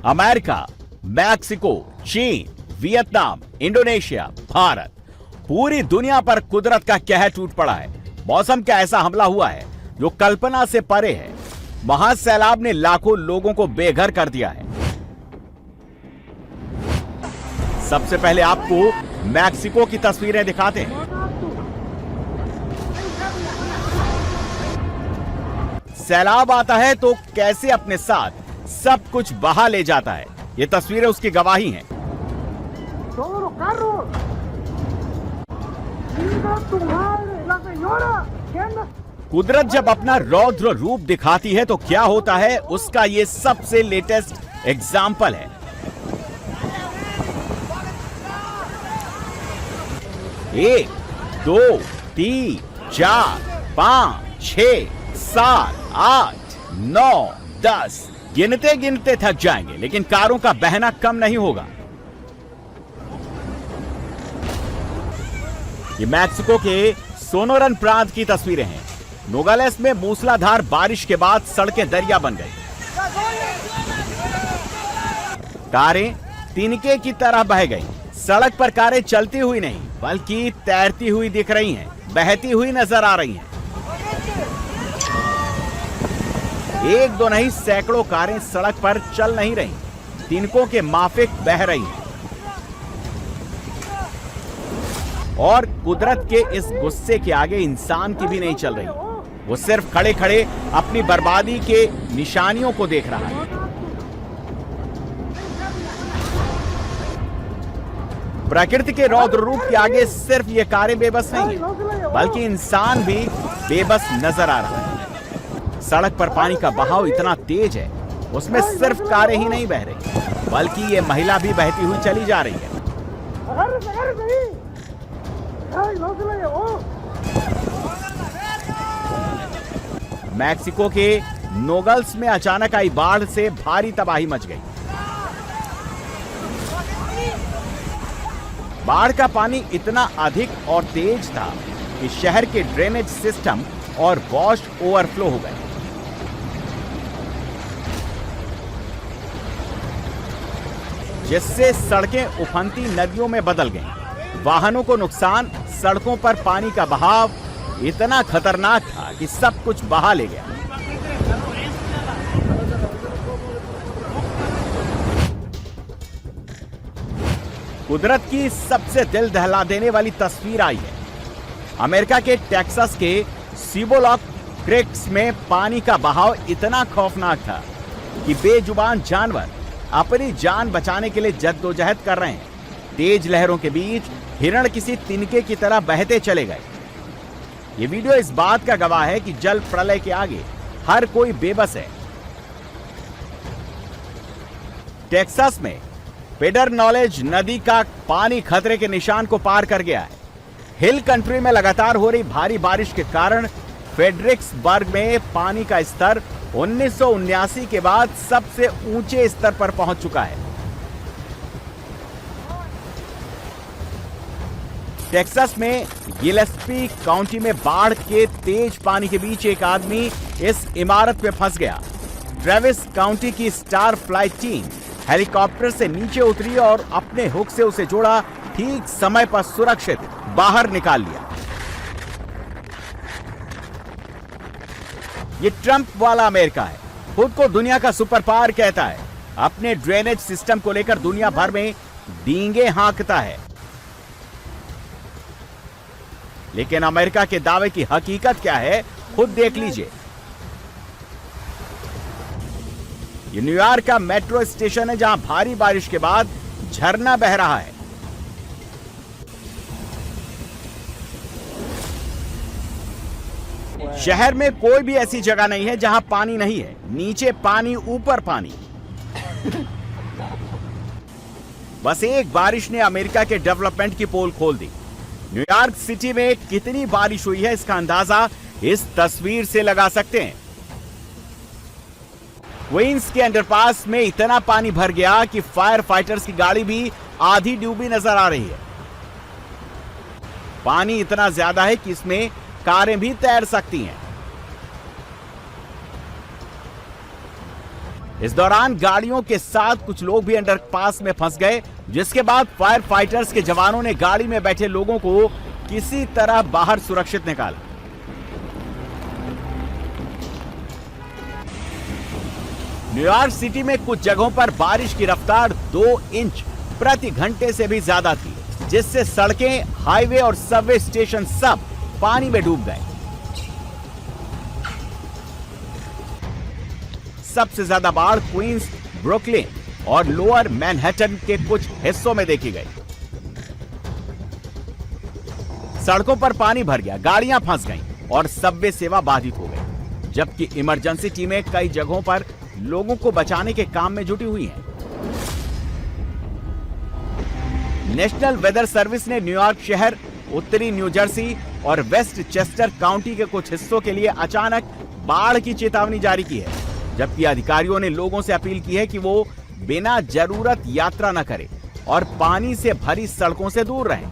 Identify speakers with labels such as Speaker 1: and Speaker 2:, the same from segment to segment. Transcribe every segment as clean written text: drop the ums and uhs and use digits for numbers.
Speaker 1: America, Mexico, चीन, Vietnam, Indonesia, Bharat, पूरी दुनिया पर कुदरत का कहर टूट पड़ा है। मौसम का ऐसा हमला हुआ है जो कल्पना से परे है। महासैलाब ने लाखों लोगों को बेघर कर दिया है। सबसे पहले आपको मैक्सिको की तस्वीरें दिखाते हैं। सैलाब आता है तो कैसे अपने साथ सब कुछ बहा ले जाता है, ये तस्वीरें उसकी गवाही हैं। कुदरत जब अपना रौद्र रूप दिखाती है तो क्या होता है, उसका ये सबसे लेटेस्ट एग्जाम्पल है। एक, दो, तीन, चार, 5, 6, 7, 8, 9, 10 गिनते गिनते थक जाएंगे, लेकिन कारों का बहना कम नहीं होगा। ये मैक्सिको के सोनोरन प्रांत की तस्वीरें हैं। नोगालेस में मूसलाधार बारिश के बाद सड़कें दरिया बन गई। कारें तिनके की तरह बह गई। सड़क पर कारें चलती हुई नहीं बल्कि तैरती हुई दिख रही हैं, बहती हुई नजर आ रही हैं। एक दो नहीं, सैकड़ों कारें सड़क पर चल नहीं रही, तिनकों के माफिक बह रही हैं। और कुदरत के इस गुस्से के आगे इंसान की भी नहीं चल रही। वो सिर्फ खड़े खड़े अपनी बर्बादी के निशानियों को देख रहा है। प्रकृति के रौद्र रूप के आगे सिर्फ ये कारें बेबस नहीं है, बल्कि इंसान भी बेबस नजर आ रहा है। सड़क पर पानी का बहाव इतना तेज है, उसमें सिर्फ कारें ही नहीं बह रही, बल्कि ये महिला भी बहती हुई चली जा रही है। मैक्सिको के नोगल्स में अचानक आई बाढ़ से भारी तबाही मच गई। बाढ़ का पानी इतना अधिक और तेज था कि शहर के ड्रेनेज सिस्टम और वॉश ओवरफ्लो हो गए। जिससे सड़कें उफनती नदियों में बदल गईं। वाहनों को नुकसान, सड़कों पर पानी का बहाव इतना खतरनाक था कि सब कुछ बहा ले गया। कुदरत की सबसे दिल दहला देने वाली तस्वीर आई है। अमेरिका के टेक्सास के सिबोलॉक क्रिक्स में पानी का बहाव इतना खौफनाक था कि बेजुबान जानवर अपनी जान बचाने के लिए जद्दोजहद कर रहे हैं। तेज लहरों के बीच हिरण किसी तिनके की तरह बहते चले गए। ये वीडियो इस बात का गवाह है कि जल प्रलय के आगे हर कोई बेबस है। टेक्सास में पेडरनॉलेज नदी का पानी खतरे के निशान को पार कर गया है। हिल कंट्री में लगातार हो रही भारी बारिश के कारण फेडरिक्सबर्ग में पानी का स्तर 1979 के बाद सबसे ऊंचे स्तर पर पहुंच चुका है। टेक्सास में गिलेस्पी काउंटी में बाढ़ के तेज पानी के बीच एक आदमी इस इमारत में फंस गया। ट्रेविस काउंटी की स्टार फ्लाइट टीम हेलीकॉप्टर से नीचे उतरी और अपने हुक से उसे जोड़ा, ठीक समय पर सुरक्षित बाहर निकाल लिया। ये ट्रंप वाला अमेरिका है, खुद को दुनिया का सुपर पावर कहता है, अपने ड्रेनेज सिस्टम को लेकर दुनिया भर में डींगे हाँकता है। लेकिन अमेरिका के दावे की हकीकत क्या है, खुद देख लीजिए। ये न्यूयॉर्क का मेट्रो स्टेशन है जहां भारी बारिश के बाद झरना बह रहा है। शहर में कोई भी ऐसी जगह नहीं है जहां पानी नहीं है। नीचे पानी, ऊपर पानी। बस एक बारिश ने अमेरिका के डेवलपमेंट की पोल खोल दी। न्यूयॉर्क सिटी में कितनी बारिश हुई है इसका अंदाजा इस तस्वीर से लगा सकते हैं। क्वींस के अंडरपास में इतना पानी भर गया कि फायर फाइटर्स की गाड़ी भी आधी डूबी नजर आ रही है। पानी इतना ज्यादा है कि इसमें कारें भी तैर सकती हैं। इस दौरान गाड़ियों के साथ कुछ लोग भी अंडरपास में फंस गए, जिसके बाद फायर फाइटर्स के जवानों ने गाड़ी में बैठे लोगों को किसी तरह बाहर सुरक्षित निकाला। न्यूयॉर्क सिटी में कुछ जगहों पर बारिश की रफ्तार 2 इंच प्रति घंटे से भी ज्यादा थी, जिससे सड़कें, हाईवे और सबवे स्टेशन सब पानी में डूब गए। सबसे ज्यादा बाढ़ क्वींस, ब्रुकलिन और लोअर मैनहट्टन के कुछ हिस्सों में देखी गई। सड़कों पर पानी भर गया, गाड़ियां फंस गईं और सबवे सेवा बाधित हो गई, जबकि इमरजेंसी टीमें कई जगहों पर लोगों को बचाने के काम में जुटी हुई हैं। नेशनल वेदर सर्विस ने न्यूयॉर्क शहर, उत्तरी न्यू जर्सी और वेस्ट चेस्टर काउंटी के कुछ हिस्सों के लिए अचानक बाढ़ की चेतावनी जारी की है, जबकि अधिकारियों ने लोगों से अपील की है कि वो बिना जरूरत यात्रा न करें और पानी से भरी सड़कों से दूर रहें।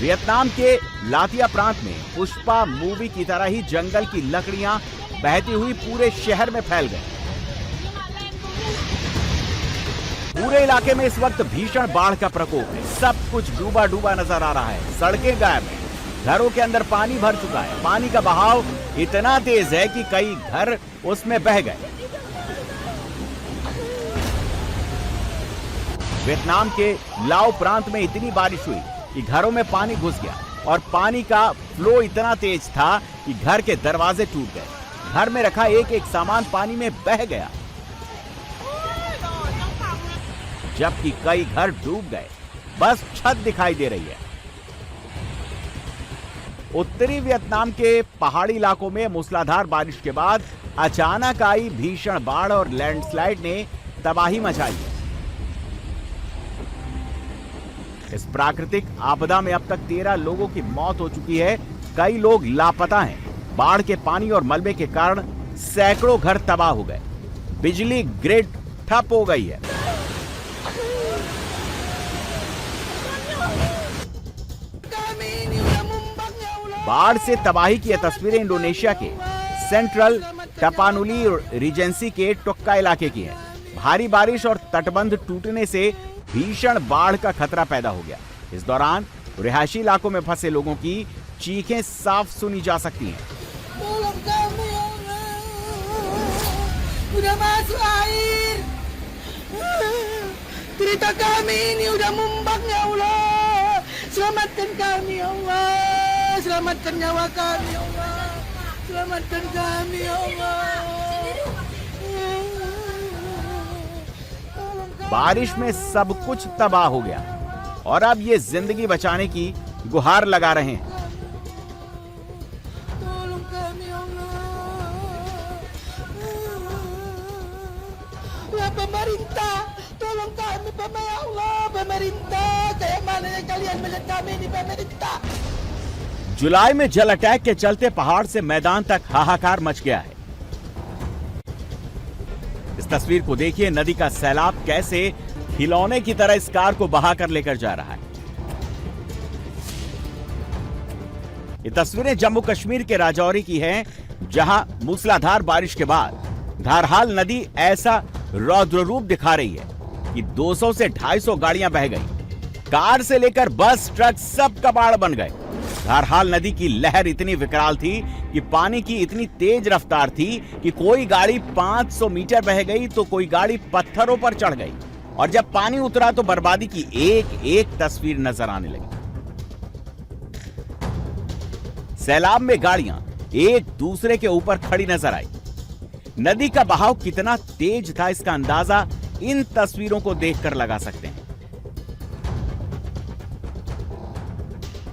Speaker 1: वियतनाम के लातिया प्रांत में पुष्पा मूवी की तरह ही जंगल की लकड़ियां बहती हुई पूरे शहर में फैल गई। पूरे इलाके में इस वक्त भीषण बाढ़ का प्रकोप है। सब कुछ डूबा डूबा नजर आ रहा है। सड़कें गायब हैं, घरों के अंदर पानी भर चुका है। पानी का बहाव इतना तेज है कि कई घर उसमें बह गए। वियतनाम के लाओ प्रांत में इतनी बारिश हुई कि घरों में पानी घुस गया और पानी का फ्लो इतना तेज था कि घर के दरवाजे टूट गए। घर में रखा एक एक सामान पानी में बह गया, जबकि कई घर डूब गए, बस छत दिखाई दे रही है। उत्तरी वियतनाम के पहाड़ी इलाकों में मूसलाधार बारिश के बाद अचानक आई भीषण बाढ़ और लैंडस्लाइड ने तबाही मचाई है। इस प्राकृतिक आपदा में अब तक 13 लोगों की मौत हो चुकी है। कई लोग लापता हैं। बाढ़ के पानी और मलबे के कारण सैकड़ों घर तबाह हो गए। बिजली ग्रिड ठप हो गई है। बाढ़ से तबाही की यह तस्वीरें इंडोनेशिया के सेंट्रल टपानुली रीजेंसी के टुक्का इलाके की है। भारी बारिश और तटबंध टूटने से भीषण बाढ़ का खतरा पैदा हो गया। इस दौरान रिहायशी इलाकों में फंसे लोगों की चीखें साफ सुनी जा सकती हैं।
Speaker 2: Udah masuk air. Cerita kami ini udah mumbang ya Allah. Selamatkan kami ya Allah. Selamatkan nyawa kami ya Allah. Selamatkan kami ya Allah.
Speaker 1: बारिश में सब कुछ तबाह हो गया और अब ये जिंदगी बचाने की गुहार लगा रहे हैं।
Speaker 2: Pemerintah, tolong kami ya Allah, pemerintah, kayak mana yang kalian melihat kami ini pemerintah।
Speaker 1: जुलाई में जल अटैक के चलते पहाड़ से मैदान तक हाहाकार मच गया है। इस तस्वीर को देखिए, नदी का सैलाब कैसे खिलौने की तरह इस कार को बहाकर लेकर जा रहा है। ये तस्वीरें जम्मू कश्मीर के राजौरी की हैं, जहां मूसलाधार बारिश के बाद धारहाल नदी ऐसा रौद्र रूप दिखा रही है कि 200 से 250 गाड़ियां बह गई। कार से लेकर बस, ट्रक सब कबाड़ बन गए। धारहाल नदी की लहर इतनी विकराल थी कि पानी की इतनी तेज रफ्तार थी कि कोई गाड़ी 500 मीटर बह गई तो कोई गाड़ी पत्थरों पर चढ़ गई, और जब पानी उतरा तो बर्बादी की एक एक तस्वीर नजर आने लगी। सैलाब में गाड़ियां एक दूसरे के ऊपर खड़ी नजर आई। नदी का बहाव कितना तेज था, इसका अंदाजा इन तस्वीरों को देखकर लगा सकते हैं।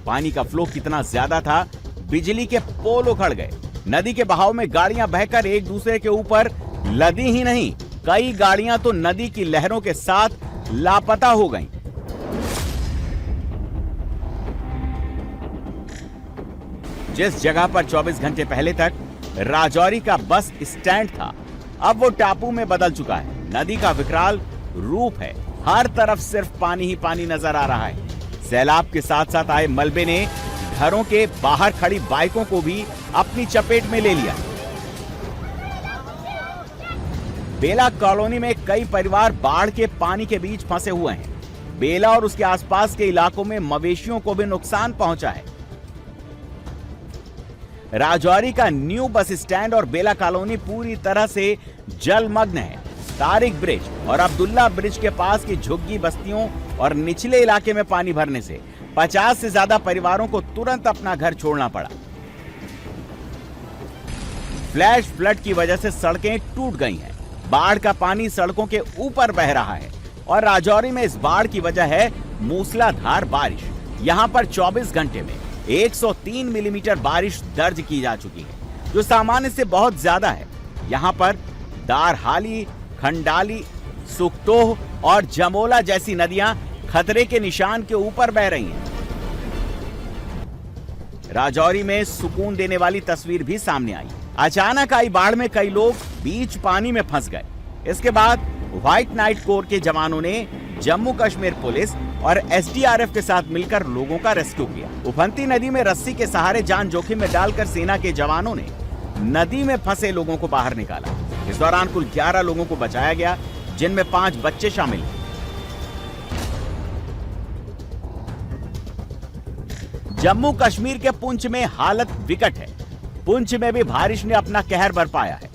Speaker 1: पानी का फ्लो कितना ज्यादा था, बिजली के पोल उखड़ गए। नदी के बहाव में गाड़ियां बहकर एक दूसरे के ऊपर लदी ही नहीं, कई गाड़ियां तो नदी की लहरों के साथ लापता हो गईं। जिस जगह पर 24 घंटे पहले तक राजौरी का बस स्टैंड था, अब वो टापू में बदल चुका है। नदी का विकराल रूप है, हर तरफ सिर्फ पानी ही पानी नजर आ रहा है। सैलाब के साथ साथ आए मलबे ने घरों के बाहर खड़ी बाइकों को भी अपनी चपेट में ले लिया। बेला कॉलोनी में कई परिवार बाढ़ के पानी के बीच फंसे हुए हैं। बेला और उसके आसपास के इलाकों में मवेशियों को भी नुकसान पहुंचा है। राजौरी का न्यू बस स्टैंड और बेला कॉलोनी पूरी तरह से जलमग्न है। तारिक ब्रिज और अब्दुल्ला ब्रिज के पास की झुग्गी बस्तियों और निचले इलाके में पानी भरने से 50 से ज्यादा परिवारों को तुरंत अपना घर छोड़ना पड़ा। फ्लैश फ्लड की वजह से सड़कें टूट गई हैं। बाढ़ का पानी सड़कों के ऊपर बह रहा है और राजौरी में इस बाढ़ की वजह है मूसलाधार बारिश। यहां पर 24 घंटे में 103 मिलीमीटर बारिश दर्ज की जा चुकी है, जो सामान्य से बहुत ज्यादा है। यहां पर दारहाली, खंडाली, सुक्तोह और जमोला जैसी नदियां खतरे के निशान के ऊपर बह रही हैं। राजौरी में सुकून देने वाली तस्वीर भी सामने आई। अचानक आई बाढ़ में कई लोग बीच पानी में फंस गए। इसके बाद व्हाइट नाइट कोर के जवानों ने जम्मू कश्मीर पुलिस और एसडीआरएफ के साथ मिलकर लोगों का रेस्क्यू किया। उफनती नदी में रस्सी के सहारे जान जोखिम में डालकर सेना के जवानों ने नदी में फंसे लोगों को बाहर निकाला। इस दौरान कुल 11 लोगों को बचाया गया, जिनमें 5 बच्चे शामिल हैं। जम्मू कश्मीर के पुंछ में हालत विकट है। पुंछ में भी बारिश ने अपना कहर बरपाया है।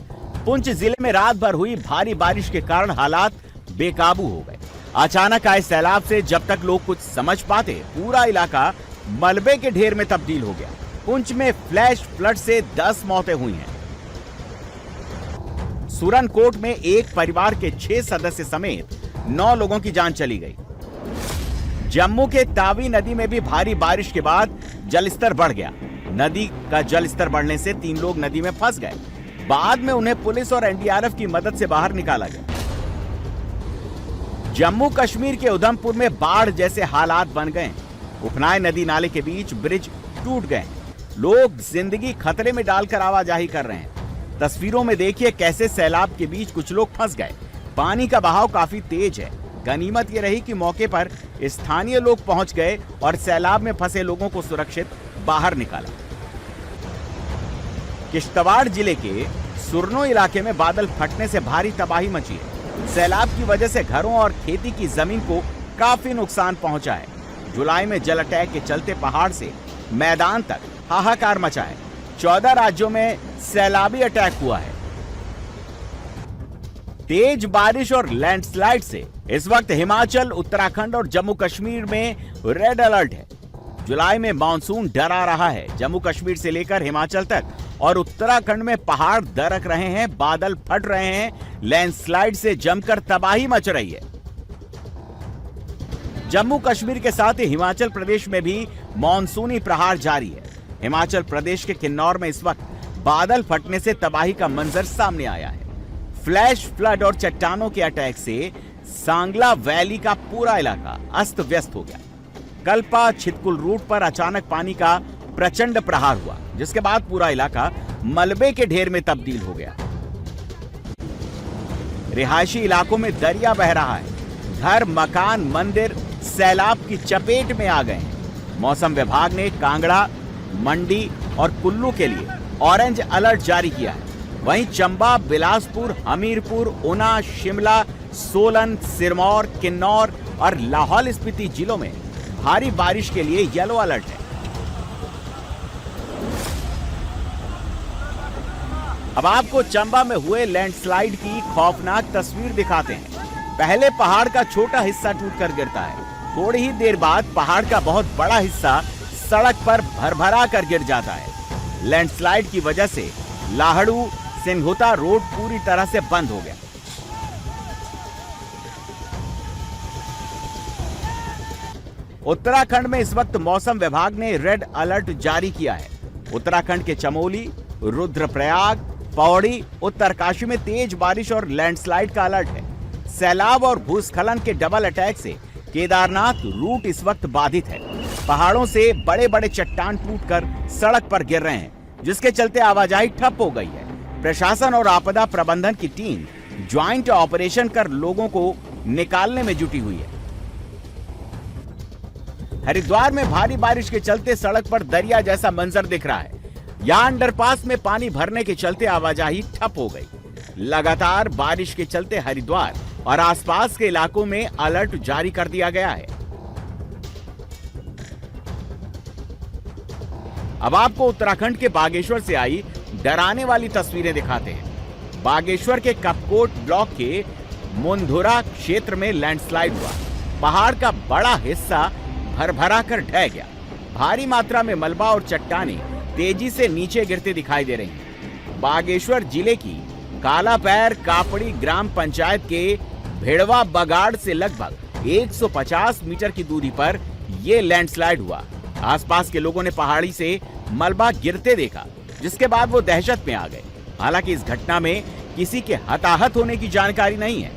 Speaker 1: पुंछ जिले में रात भर हुई भारी बारिश के कारण हालात बेकाबू हो गए। अचानक आए सैलाब से जब तक लोग कुछ समझ पाते, पूरा इलाका मलबे के ढेर में तब्दील हो गया। पुंछ में फ्लैश फ्लड से 10 मौतें हुई हैं। सुरनकोट में एक परिवार के 6 सदस्य समेत 9 लोगों की जान चली गई। जम्मू के तावी नदी में भी भारी बारिश के बाद जलस्तर बढ़ गया। नदी का जलस्तर बढ़ने से 3 लोग नदी में फंस गए। बाद में उन्हें पुलिस और एनडीआरएफ की मदद से बाहर निकाला गया। जम्मू कश्मीर के उधमपुर में बाढ़ जैसे हालात बन गए। उफनाई नदी नाले के बीच ब्रिज टूट गए। लोग जिंदगी खतरे में डालकर आवाजाही कर रहे हैं। तस्वीरों में देखिए कैसे सैलाब के बीच कुछ लोग फंस गए। पानी का बहाव काफी तेज है। गनीमत यह रही कि मौके पर स्थानीय लोग पहुंच गए और सैलाब में फंसे लोगों को सुरक्षित बाहर निकाला। किश्तवाड़ जिले के सुरनो इलाके में बादल फटने से भारी तबाही मची है। सैलाब की वजह से घरों और खेती की जमीन को काफी नुकसान पहुंचा है। जुलाई में जल अटैक के चलते पहाड़ से मैदान तक हाहाकार मचा है। 14 राज्यों में सैलाबी अटैक हुआ है। तेज बारिश और लैंडस्लाइड से इस वक्त हिमाचल, उत्तराखंड और जम्मू कश्मीर में रेड अलर्ट है। जुलाई में मानसून डरा रहा है। जम्मू कश्मीर से लेकर हिमाचल तक और उत्तराखंड में पहाड़ दरक रहे हैं, बादल फट रहे हैं, लैंडस्लाइड से जमकर तबाही मच रही है। जम्मू कश्मीर के साथ ही हिमाचल प्रदेश में भी मानसूनी प्रहार जारी है। हिमाचल प्रदेश के किन्नौर में इस वक्त बादल फटने से तबाही का मंजर सामने आया है। फ्लैश फ्लड और चट्टानों के अटैक से सांगला वैली का पूरा इलाका अस्त व्यस्त हो गया। कल्पा छितकुल रूट पर अचानक पानी का प्रचंड प्रहार हुआ, जिसके बाद पूरा इलाका मलबे के ढेर में तब्दील हो गया। रिहायशी इलाकों में दरिया बह रहा है। घर, मकान, मंदिर सैलाब की चपेट में आ गए हैं। मौसम विभाग ने कांगड़ा, मंडी और कुल्लू के लिए ऑरेंज अलर्ट जारी किया है। वहीं चंबा, बिलासपुर, हमीरपुर, ऊना, शिमला, सोलन, सिरमौर, किन्नौर और लाहौल स्पीति जिलों में भारी बारिश के लिए येलो अलर्ट है। अब आपको चंबा में हुए लैंडस्लाइड की खौफनाक तस्वीर दिखाते हैं। पहले पहाड़ का छोटा हिस्सा टूटकर गिरता है। थोड़ी ही देर बाद पहाड़ का बहुत बड़ा हिस्सा सड़क पर भरभरा कर गिर जाता है। लैंडस्लाइड की वजह से लाहड़ू सिंघुता रोड पूरी तरह से बंद हो गया। उत्तराखंड में इस वक्त मौसम विभाग ने रेड अलर्ट जारी किया है। उत्तराखंड के चमोली, रुद्रप्रयाग, पौड़ी, उत्तरकाशी में तेज बारिश और लैंडस्लाइड का अलर्ट है। सैलाब और भूस्खलन के डबल अटैक से केदारनाथ रूट इस वक्त बाधित है। पहाड़ों से बड़े बड़े चट्टान टूटकर सड़क पर गिर रहे हैं, जिसके चलते आवाजाही ठप हो गई है। प्रशासन और आपदा प्रबंधन की टीम ज्वाइंट ऑपरेशन कर लोगों को निकालने में जुटी हुई है। हरिद्वार में भारी बारिश के चलते सड़क पर दरिया जैसा मंजर दिख रहा है। यहाँ अंडरपास में पानी भरने के चलते आवाजाही ठप हो गई। लगातार बारिश के चलते हरिद्वार और आसपास के इलाकों में अलर्ट जारी कर दिया गया है। अब आपको उत्तराखंड के बागेश्वर से आई डराने वाली तस्वीरें दिखाते हैं। बागेश्वर के कपकोट ब्लॉक के मुंधुरा क्षेत्र में लैंडस्लाइड हुआ। पहाड़ का बड़ा हिस्सा भरभरा कर ढह गया। भारी मात्रा में मलबा और चट्टानें तेजी से नीचे गिरते दिखाई दे रही हैं। बागेश्वर जिले की कालापैर कापड़ी ग्राम पंचायत के भेड़वा बगाड़ से लगभग 150 मीटर की दूरी पर यह लैंडस्लाइड हुआ। आसपास के लोगों ने पहाड़ी से मलबा गिरते देखा, जिसके बाद वो दहशत में आ गए। हालांकि इस घटना में किसी के हताहत होने की जानकारी नहीं है।